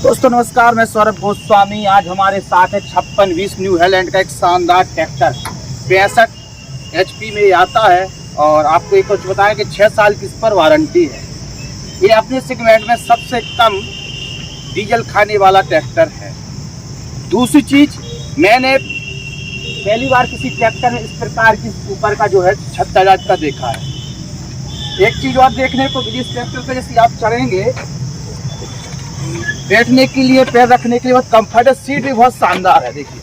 दोस्तों नमस्कार, मैं सौरभ गोस्वामी। आज हमारे साथ है 5620 न्यू हॉलैंड का एक शानदार ट्रैक्टर 65 HP में आता है। और आपको एक कुछ बताया कि 6 साल की इस पर वारंटी है। ये अपने सेगमेंट में सबसे कम डीजल खाने वाला ट्रैक्टर है। दूसरी चीज, मैंने पहली बार किसी ट्रैक्टर में इस प्रकार की ऊपर का जो है छत का देखा है। एक चीज और देखने को मिली इस ट्रैक्टर पे, जैसे आप चढ़ेंगे बैठने के लिए, पैर रखने के लिए बहुत कम्फर्ट है। सीट भी बहुत शानदार है, देखिए।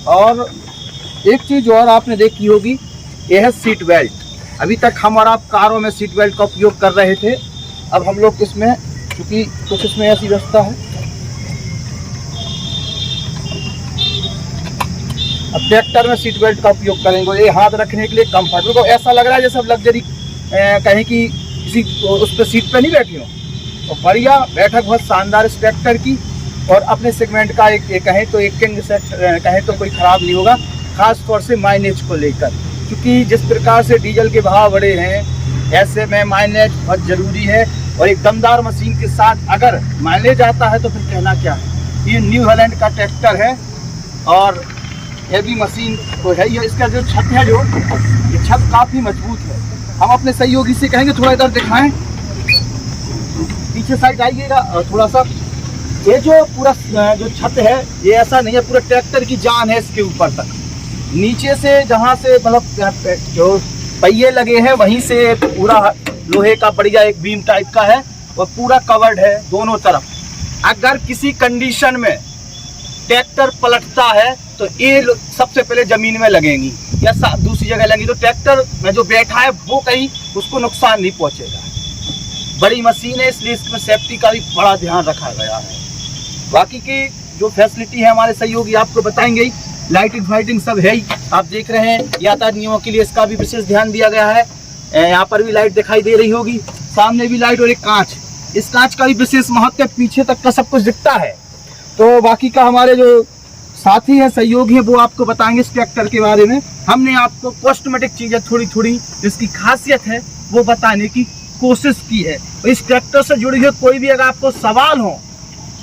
और एक चीज और आपने देखी होगी, यह है सीट बेल्ट। अभी तक हम और आप कारों में सीट बेल्ट का उपयोग कर रहे थे, अब हम लोग इसमें क्योंकि कुछ इसमें ऐसी व्यवस्था है, अब ट्रैक्टर में सीट बेल्ट का उपयोग करेंगे। ये हाथ रखने के लिए कम्फर्ट, तो ऐसा लग रहा है जैसे लग्जरी कहीं की किसी उस पर सीट पे नहीं बैठी हो। और बढ़िया बैठक बहुत शानदार इस ट्रैक्टर की। और अपने सेगमेंट का एक कहें तो एक किंग सेट कहें तो कोई ख़राब नहीं होगा, ख़ास तौर से माइलेज को लेकर। क्योंकि जिस प्रकार से डीजल के भाव बढ़े हैं, ऐसे में माइलेज बहुत ज़रूरी है। और एक दमदार मशीन के साथ अगर माइलेज आता है तो फिर कहना क्या है। ये न्यू हॉलैंड का ट्रैक्टर है और ये भी मशीन तो है ही। इसका जो छत है, जो ये छत काफ़ी मजबूत है। हम अपने सहयोगी से कहेंगे थोड़ा इधर दिखाएं, पीछे साइड आइएगा थोड़ा सा। ये जो पूरा जो छत है, ये ऐसा नहीं है, पूरा ट्रैक्टर की जान है इसके ऊपर तक। नीचे से जहाँ से मतलब जो पहिए लगे हैं वहीं से पूरा लोहे का बढ़िया एक बीम टाइप का है और पूरा कवर्ड है दोनों तरफ। अगर किसी कंडीशन में ट्रैक्टर पलटता है तो ये सबसे पहले जमीन में लगेंगी या दूसरी जगह लगेंगी, तो ट्रैक्टर में जो बैठा है वो कहीं उसको नुकसान नहीं पहुंचेगा। बड़ी मशीन है, इसलिए इसमें सेफ्टी का भी बड़ा ध्यान रखा गया है। बाकी की जो फैसिलिटी है हमारे सहयोगी आपको बताएंगे ही। लाइटिंग फाइटिंग सब है ही, आप देख रहे हैं। यातायात नियमों के लिए इसका भी विशेष ध्यान दिया गया है। यहाँ पर भी लाइट दिखाई दे रही होगी, सामने भी लाइट और एक कांच। इस कांच का भी विशेष महत्व है, पीछे तक का सब कुछ दिखता है। तो बाकी का हमारे जो साथी हैं, सहयोगी हैं, वो आपको बताएंगे इस ट्रैक्टर के बारे में। हमने आपको कॉस्मेटिक चीज़ें थोड़ी थोड़ी जिसकी खासियत है वो बताने की कोशिश की है। इस ट्रैक्टर से जुड़ी हुई कोई भी अगर आपको सवाल हो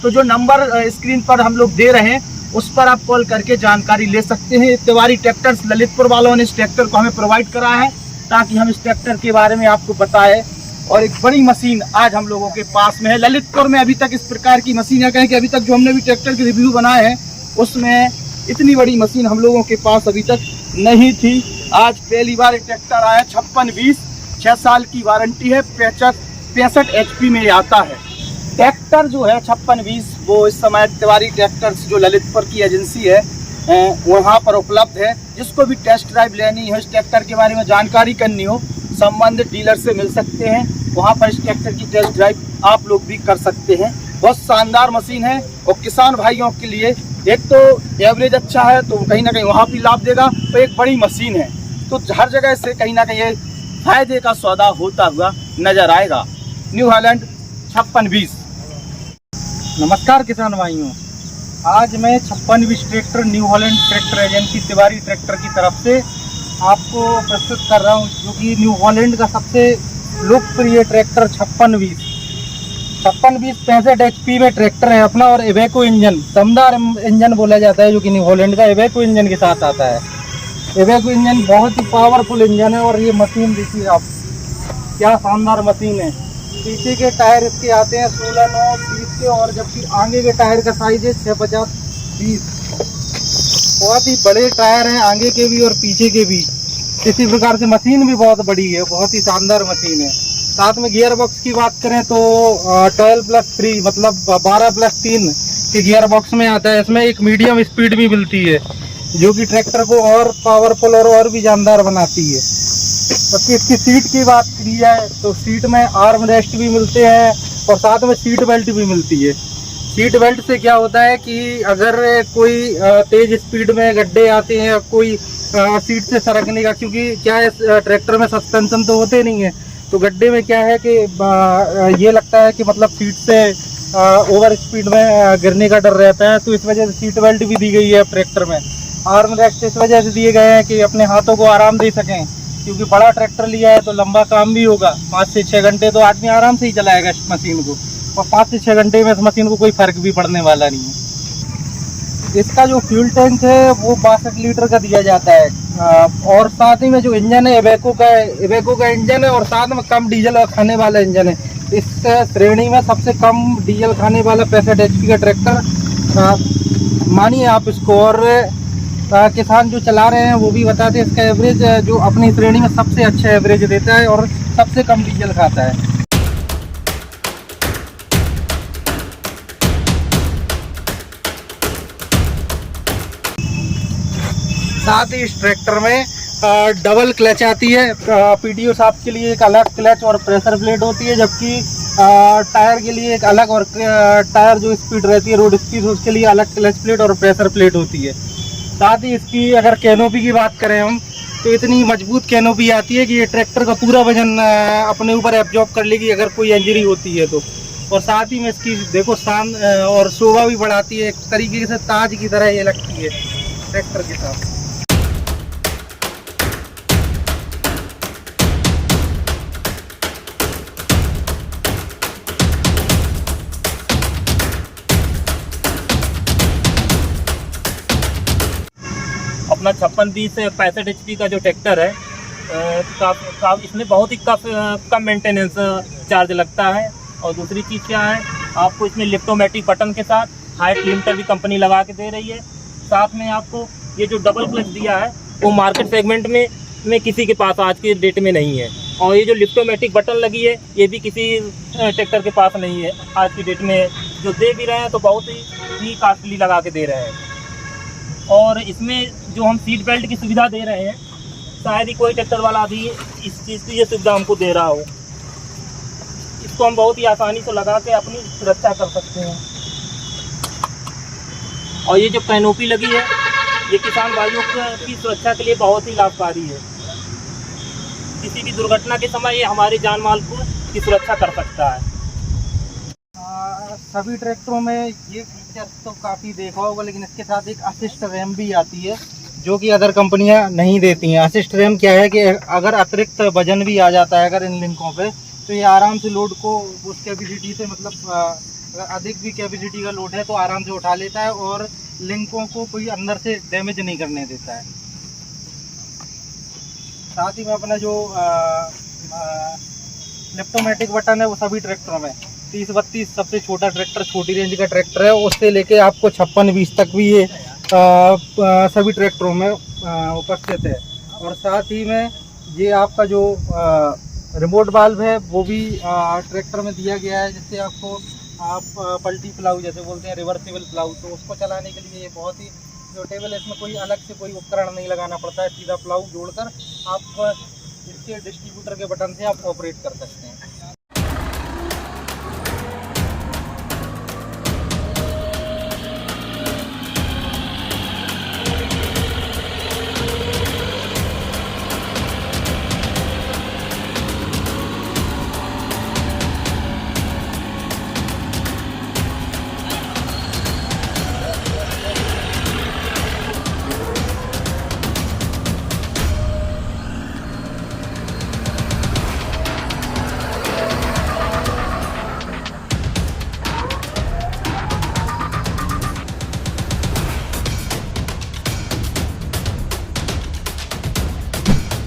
तो जो नंबर स्क्रीन पर हम लोग दे रहे हैं उस पर आप कॉल करके जानकारी ले सकते हैं। तिवारी ट्रैक्टर्स ललितपुर वालों ने इस ट्रैक्टर को हमें प्रोवाइड करा है ताकि हम इस ट्रैक्टर के बारे में आपको बताएं। और एक बड़ी मशीन आज हम लोगों के पास में है ललितपुर में। अभी तक इस प्रकार की मशीन है, कहें कि अभी तक जो हमने भी ट्रैक्टर के रिव्यू बनाए हैं उसमें इतनी बड़ी मशीन हम लोगों के पास अभी तक नहीं थी। आज पहली बार एक ट्रैक्टर आया 5620, 6 साल की वारंटी है, 65 HP में आता है। ट्रैक्टर जो है 5620 वो इस समय तिवारी ट्रैक्टर्स जो ललितपुर की एजेंसी है वहाँ पर उपलब्ध है। जिसको भी टेस्ट ड्राइव लेनी हो, इस ट्रैक्टर के बारे में जानकारी करनी हो, संबंधित डीलर से मिल सकते हैं। वहाँ पर इस ट्रैक्टर की टेस्ट ड्राइव आप लोग भी कर सकते हैं। बहुत शानदार मशीन है और किसान भाइयों के लिए एक तो एवरेज अच्छा है तो कहीं ना कहीं वहाँ भी लाभ देगा, तो एक बड़ी मशीन है तो हर जगह से कहीं ना कहीं फायदे का सौदा होता हुआ नजर आएगा। New Holland 5620। नमस्कार किसान भाइयों, आज मैं 5620 tractor new Holland tractor agency Tiwari tractor की तरफ से आपको प्रस्तुत कर रहा हूं, जो कि न्यू हॉलैंड का सबसे लोकप्रिय ट्रैक्टर 5620 65 HP में ट्रैक्टर है अपना। और इवेको इंजन, दमदार इंजन बोला जाता है, जो कि न्यू हॉलैंड का इवेको इंजन के साथ आता है। इवेको इंजन बहुत ही पावरफुल इंजन है। और ये मशीन देखिए आप, क्या शानदार मशीन है। पीछे के टायर इसके आते हैं 16, 9, 30 के, और जबकि आगे के टायर का साइज है 650, 20। बहुत ही बड़े टायर हैं आगे के भी और पीछे के भी। इसी प्रकार से मशीन भी बहुत बड़ी है, बहुत ही शानदार मशीन है। साथ में गियर बॉक्स की बात करें तो 12+3 मतलब 12+3 के गियर बॉक्स में आता है। इसमें एक मीडियम स्पीड भी मिलती है, जो कि ट्रैक्टर को और पावरफुल और भी जानदार बनाती है। जबकि इसकी सीट की बात की जाए तो सीट में आर्म रेस्ट भी मिलते हैं और साथ में सीट बेल्ट भी मिलती है। सीट बेल्ट से क्या होता है कि अगर कोई तेज स्पीड में गड्ढे आते हैं, कोई सीट से सरकने का, क्योंकि क्या है ट्रैक्टर में सस्पेंशन तो होते नहीं है, तो गड्ढे में क्या है कि ये लगता है कि मतलब सीट से ओवर स्पीड में गिरने का डर रहता है। तो इस वजह से सीट बेल्ट भी दी गई है ट्रैक्टर में। आर्म रेस्ट इस वजह से दिए गए हैं कि अपने हाथों को आराम दे सकें, क्योंकि बड़ा ट्रैक्टर लिया है तो लंबा काम भी होगा। 5 से 6 घंटे तो आदमी आराम से ही चलाएगा इस मशीन को। 5 से 6 घंटे में इस मशीन को कोई फर्क भी पड़ने वाला नहीं है। इसका जो फ्यूल टैंक है वो 62 लीटर का दिया जाता है और साथ ही में जो इंजन है इवेको का इंजन है और साथ में कम डीजल खाने वाला इंजन है। इस श्रेणी में सबसे कम डीजल खाने वाला 65 HP का ट्रैक्टर मानिए आप इसको। और किसान जो चला रहे हैं वो भी बताते हैं इसका एवरेज जो अपनी श्रेणी में सबसे अच्छा एवरेज देता है और सबसे कम डीजल खाता है। साथ ही इस ट्रैक्टर में डबल क्लच आती है। पीटीओ शाफ्ट के लिए एक अलग क्लच और प्रेशर प्लेट होती है, जबकि टायर के लिए एक अलग और टायर जो स्पीड रहती है रोड स्पीड उसके लिए अलग क्लच प्लेट और प्रेशर प्लेट होती है। साथ ही इसकी अगर कैनोपी की बात करें हम तो इतनी मजबूत कैनोपी आती है कि ये ट्रैक्टर का पूरा वजन अपने ऊपर एब्जॉर्ब कर लेगी अगर कोई इंजरी होती है तो। और साथ ही में इसकी देखो शान और शोभा भी बढ़ाती है, एक तरीके से ताज की तरह ये लगती है ट्रैक्टर के साथ। अपना 5620 65 HP का जो ट्रैक्टर है इसमें बहुत ही कम मेंटेनेंस चार्ज लगता है। और दूसरी चीज़ क्या है, आपको इसमें लिफ्टोमेटिक बटन के साथ हाइट लिमिटर भी कंपनी लगा के दे रही है। साथ में आपको ये जो डबल क्लच दिया है वो मार्केट सेगमेंट में किसी के पास आज के डेट में नहीं है। और ये जो लिफ्टोमेटिक बटन लगी है ये भी किसी ट्रैक्टर के पास नहीं है आज की डेट में। जो दे भी रहे हैं तो बहुत ही कॉस्टली लगा के दे रहे हैं। और इसमें जो हम सीट बेल्ट की सुविधा दे रहे हैं शायद ही कोई ट्रैक्टर वाला अभी इस चीज़ की ये सुविधा हमको दे रहा हो। इसको हम बहुत ही आसानी से लगा के अपनी सुरक्षा कर सकते हैं। और ये जो कैनोपी लगी है ये किसान भाइयों की सुरक्षा के लिए बहुत ही लाभकारी है। किसी भी दुर्घटना के समय ये हमारे जान माल की सुरक्षा कर सकता है। सभी ट्रैक्टरों में ये फीचर तो काफ़ी देखा होगा, लेकिन इसके साथ एक असिस्ट रैम भी आती है जो कि अदर कंपनियां नहीं देती हैं। असिस्ट रैम क्या है कि अगर अतिरिक्त वजन भी आ जाता है अगर इन लिंकों पे तो ये आराम से लोड को उस कैपेसिटी से मतलब अगर अधिक भी कैपेसिटी का लोड है तो आराम से उठा लेता है और लिंकों को कोई अंदर से डैमेज नहीं करने देता है। साथ ही में अपना जो लिफ्टोमेटिक बटन है वो सभी ट्रैक्टरों में 30-32 सबसे छोटा ट्रैक्टर छोटी रेंज का ट्रैक्टर है उससे लेके आपको 56-20 तक भी ये सभी ट्रैक्टरों में उपस्थित है। और साथ ही में ये आपका जो रिमोट वाल्व है वो भी ट्रैक्टर में दिया गया है, जिससे आपको आप पल्टी प्लाऊ जैसे बोलते हैं रिवर्सिबल प्लाऊ, तो उसको चलाने के लिए ये बहुत ही सूटेबल है। इसमें कोई अलग से कोई उपकरण नहीं लगाना पड़ता है, सीधा प्लाऊ जोड़कर आप इसके डिस्ट्रीब्यूटर के बटन से आप ऑपरेट कर सकते हैं।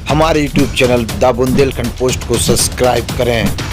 हमारे YouTube channel the Bundelkhand post को सब्सक्राइब करें